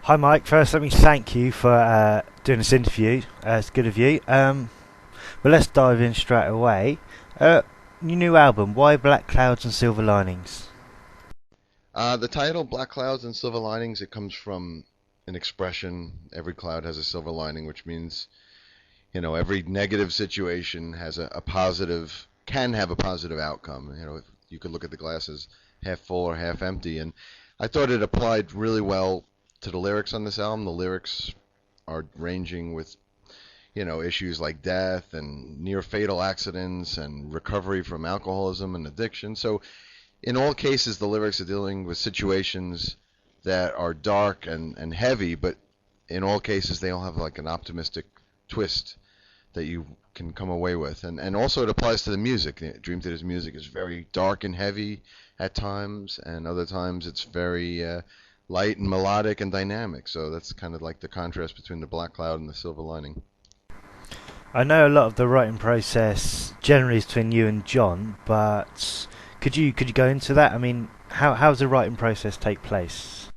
Hi, Mike. First, let me thank you for doing this interview. It's good of you. Well, let's dive in straight away. Uh, your new album, Why Black Clouds and Silver Linings? The title, Black Clouds and Silver Linings, it comes from an expression, every cloud has a silver lining, which means, every negative situation has a positive, can have a positive outcome. You could look at the glass as half full or half empty. And I thought it applied really well to the lyrics on this album. The lyrics are ranging with, issues like death and near fatal accidents and recovery from alcoholism and addiction. So in all cases, the lyrics are dealing with situations that are dark and heavy, but in all cases, they all have like an optimistic twist that you can come away with. And also, it applies to the music. Dream Theater's music is very dark and heavy at times, and other times it's very light and melodic and dynamic. So that's kind of like the contrast between the Black Cloud and the Silver Lining. I know a lot of the writing process generally is between you and John, but could you go into that? I mean, how does the writing process take place?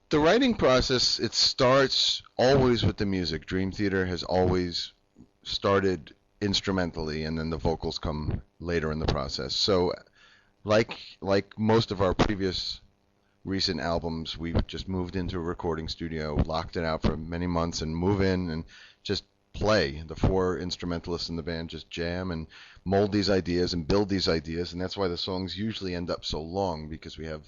The writing process, it starts always with the music. Dream Theater has always started instrumentally, and then the vocals come later in the process. So, like most of our previous recent albums, we've just moved into a recording studio, locked it out for many months, and move in and just play. The four instrumentalists in the band just jam and mold these ideas and build these ideas, and that's why the songs usually end up so long because we have,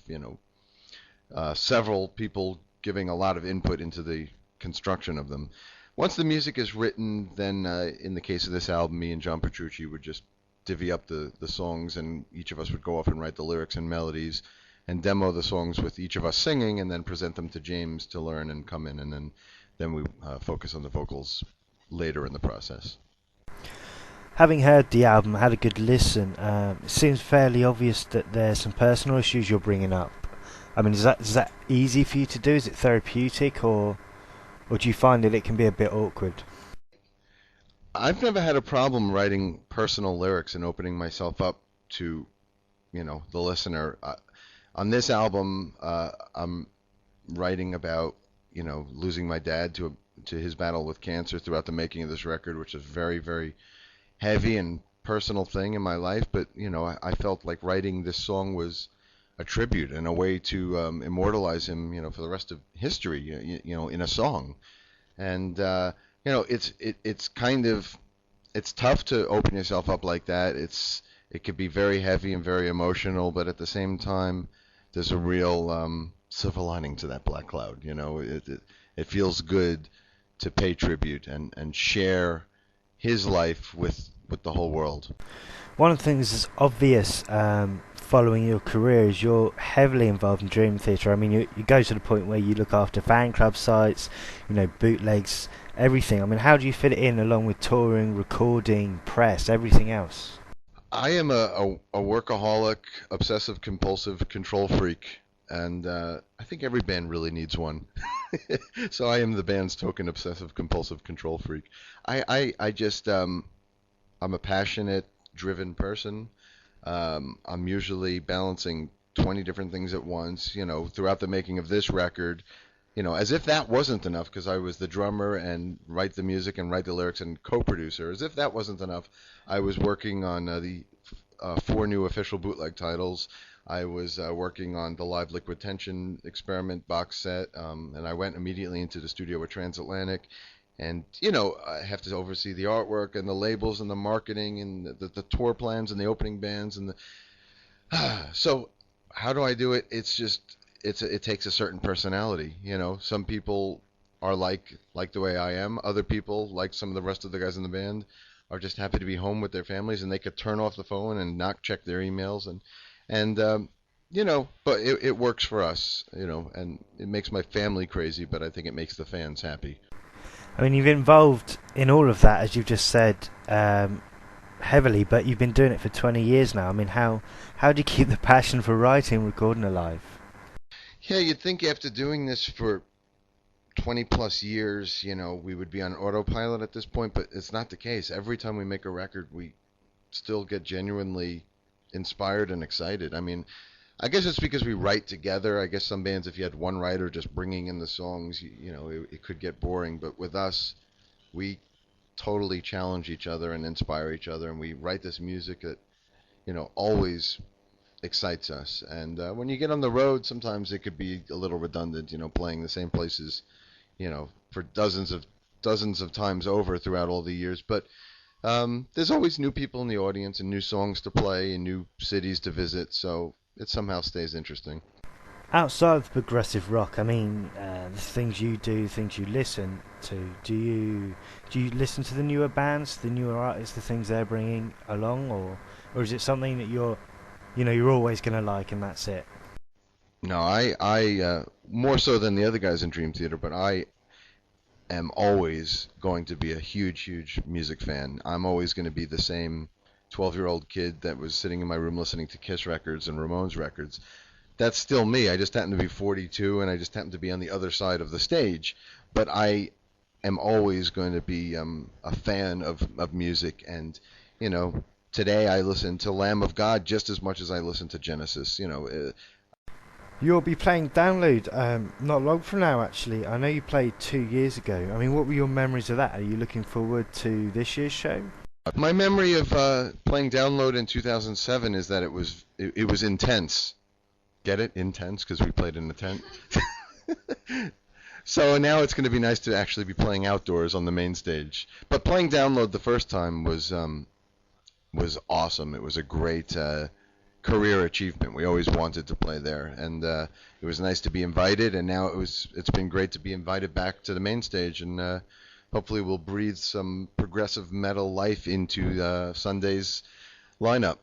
several people giving a lot of input into the construction of them. Once the music is written, then in the case of this album, me and John Petrucci would just divvy up the songs, and each of us would go off and write the lyrics and melodies and demo the songs with each of us singing, and then present them to James to learn and come in, and then we focus on the vocals later in the process. Having heard the album, had a good listen, it seems fairly obvious that there's some personal issues you're bringing up. I mean, is that easy for you to do? Is it therapeutic, or do you find that it can be a bit awkward? I've never had a problem writing personal lyrics and opening myself up to, the listener. On this album, I'm writing about, losing my dad to his battle with cancer throughout the making of this record, which is very, very heavy and personal thing in my life. But, I felt like writing this song was a tribute and a way to immortalize him, for the rest of history, in a song. And it's kind of it's tough to open yourself up like that. It could be very heavy and very emotional, but at the same time, there's a real silver lining to that black cloud. It feels good to pay tribute and share his life with the whole world. One of the things that's obvious following your career is you're heavily involved in Dream Theater. I mean, you go to the point where you look after fan club sites, bootlegs, everything. I mean, how do you fit it in along with touring, recording, press, everything else? I am a workaholic, obsessive compulsive control freak, and I think every band really needs one. So I am the band's token obsessive compulsive control freak. I just I'm a passionate, driven person. I'm usually balancing 20 different things at once, throughout the making of this record, as if that wasn't enough, because I was the drummer and write the music and write the lyrics and co-producer. As if that wasn't enough, I was working on the four new official bootleg titles. I was working on the Live Liquid Tension Experiment box set, and I went immediately into the studio with Transatlantic. And, I have to oversee the artwork and the labels and the marketing and the tour plans and the opening bands and so how do I do it? It's just it takes a certain personality. Some people are like the way I am. Other people, like some of the rest of the guys in the band, are just happy to be home with their families and they could turn off the phone and not check their emails and but it works for us, and it makes my family crazy, but I think it makes the fans happy. I mean, you've involved in all of that, as you've just said, heavily, but you've been doing it for 20 years now. I mean, how do you keep the passion for writing and recording alive? Yeah, you'd think after doing this for 20 plus years, we would be on autopilot at this point, but it's not the case. Every time we make a record, we still get genuinely inspired and excited. I mean, I guess it's because we write together. I guess some bands, if you had one writer just bringing in the songs, it could get boring. But with us, we totally challenge each other and inspire each other, and we write this music that always excites us. And when you get on the road, sometimes it could be a little redundant, playing the same places, for dozens of times over throughout all the years. But there's always new people in the audience and new songs to play and new cities to visit, so it somehow stays interesting. Outside of progressive rock, I mean, the things you do, things you listen to, do you listen to the newer bands, the newer artists, the things they're bringing along, or is it something that you're always gonna like and that's it? No, I more so than the other guys in Dream Theater, but I am always going to be a huge, huge music fan. I'm always going to be the same 12-year-old kid that was sitting in my room listening to Kiss records and Ramones records. That's still me. I just happen to be 42 and I just happen to be on the other side of the stage. But I am always going to be a fan of music. And, today I listen to Lamb of God just as much as I listen to Genesis. You'll be playing Download not long from now, actually. I know you played 2 years ago. I mean, what were your memories of that? Are you looking forward to this year's show? My memory of playing Download in 2007 is that it was intense. Get it? Intense, because we played in a tent. So now it's going to be nice to actually be playing outdoors on the main stage. But playing Download the first time was awesome. It was a great career achievement. We always wanted to play there, and it was nice to be invited. And now it's been great to be invited back to the main stage, and hopefully we'll breathe some progressive metal life into Sunday's lineup.